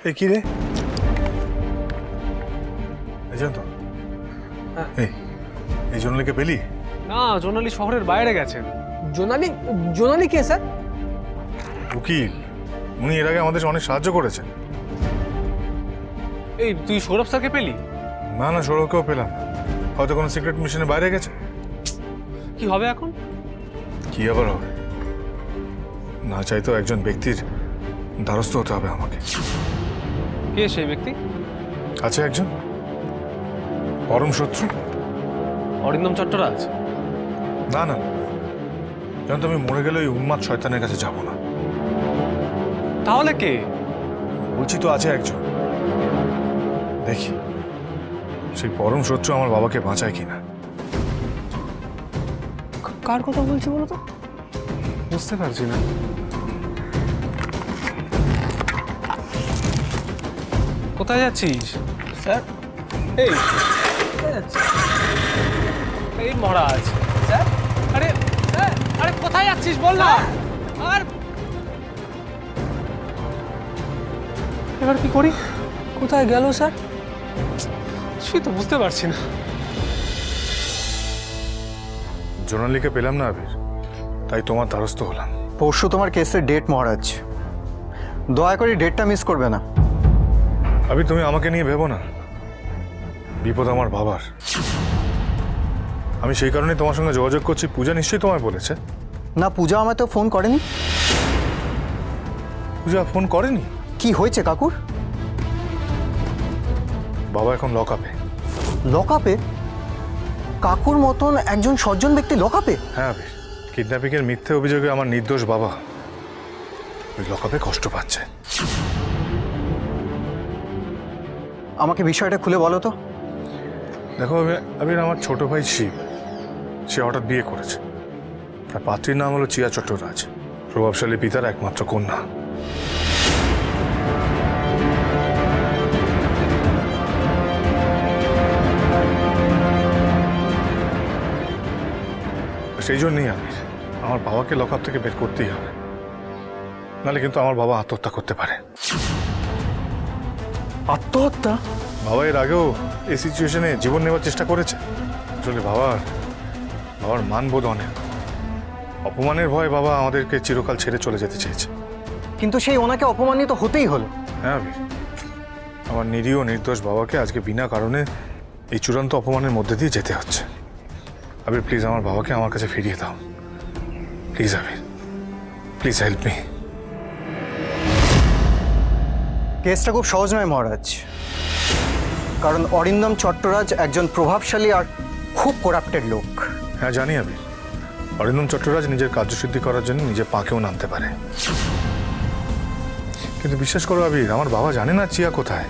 এই কি রে? এই তো এই জোনালিকে পেলি? না, জোনালি শহরের বাইরে গেছেন। জোনালি? জোনালি কে স্যার? উকিল, উনি এর আগে আমাদের অনেক সাহায্য করেছেন। এই তুই সৌরভ স্যারকে পেলি? না না, সৌরভকেও পেলাম না, হয়তো কোনো সিক্রেট মিশনের বাইরে গেছে। কি হবে এখন? কি আবার হবে, না চাইতো একজন ব্যক্তির দ্বারস্থ হতে হবে আমাকে। কে সেই ব্যক্তি? আছে একজন পরম শত্রু। অরিন্দম চট্টরাজ? না না, জানো তো আমি মরে গেলে ওই উন্মাদ শয়তানের কাছে যাব না। তাহলে কে? বলছি তো আছে একজন, দেখি সেই পরম শত্রু আমার বাবাকে বাঁচায় কিনা। কার কথা বলছি বলো তো? বুঝতে পারছি না। কোথায় যাচ্ছিস? স্যার এই কোথায় যাচ্ছে? এই মহারাজ। স্যার আরে আরে কোথায় যাচ্ছিস বল না। আর এবার কি করি? কোথায় গেল স্যার? কিছুই তো বুঝতে পারছি না। জোনালিকে পেলাম না আবির, তাই তোমার দ্বারস্থ হলাম। পরশু তোমার কেসের ডেট মহারাজ, দয়া করে ডেটটা মিস করবে না। আবির তুমি আমাকে নিয়ে ভেবো না, বিপদ আমার বাবার। আমি সেই কারণে তোমার সঙ্গে যোগাযোগ করছি। পূজা নিশ্চয়ই তোমায় বলেছে। না, পূজা আমায় তো ফোন করেনি। পূজা ফোন করেনি? কি হয়েছে কাকুর? বাবা এখন লকআপে। লকআপে? কাকুর মতন একজন সজ্জন ব্যক্তি লকআপে? হ্যাঁ আবির, কিডন্যাপিংয়ের মিথ্যে অভিযোগে আমার নির্দোষ বাবা ওই লকআপে কষ্ট পাচ্ছে। আমাকে বিষয়টা খুলে বলো তো। দেখো আবির, আমার ছোট ভাই শিব, সে হঠাৎ বিয়ে করেছে। তার পাত্রীর নাম হলো চিয়া চট্টরাজ, প্রভাবশালী পিতার একমাত্র কন্যা। সেই জন্যই আবির, আমার বাবাকে লকআপ থেকে বের করতেই হবে, নাহলে কিন্তু আমার বাবা আত্মহত্যা করতে পারে। আত্মহত্যা? বাবা এর আগেও এই সিচুয়েশনে জীবন নেওয়ার চেষ্টা করেছে। আসলে বাবার মানবোধ অনেক, অপমানের ভয় বাবা আমাদেরকে চিরকাল ছেড়ে চলে যেতে চেয়েছে। কিন্তু সেই ওনাকে অপমানিত হতেই হলো। হ্যাঁ আবির, আমার নিরীহ নির্দোষ বাবাকে আজকে বিনা কারণে এই চূড়ান্ত অপমানের মধ্যে দিয়ে যেতে হচ্ছে। আবির প্লিজ, আমার বাবাকে আমার কাছে ফিরিয়ে দাও please. Abir please help me. কেসটা খুব সহজ নয় মহারাজ, কারণ অরিন্দম চট্টরাজ একজন প্রভাবশালী আর খুব করাপ্টেড লোক। হ্যাঁ জানি আবির, অরিন্দম চট্টরাজ নিজের কার্যসিদ্ধি করার জন্য নিজের পাকেও নামতে পারে। কিন্তু বিশ্বাস করো আবির, আমার বাবা জানে না চিয়া কোথায়।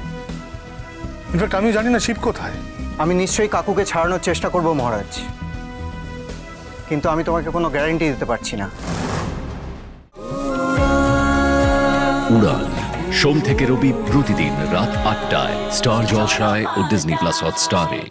ইনফ্যাক্ট আমিও জানি না শিব কোথায়। আমি নিশ্চয়ই কাকুকে ছাড়ানোর চেষ্টা করব মহারাজ, কিন্তু আমি তোমাকে কোনো গ্যারান্টি দিতে পারছি না। উড়ান সোম থেকে রবি প্রতিদিন রাত ৮টায় স্টার জলসায় ও ডিজনি প্লাস হটস্টারে।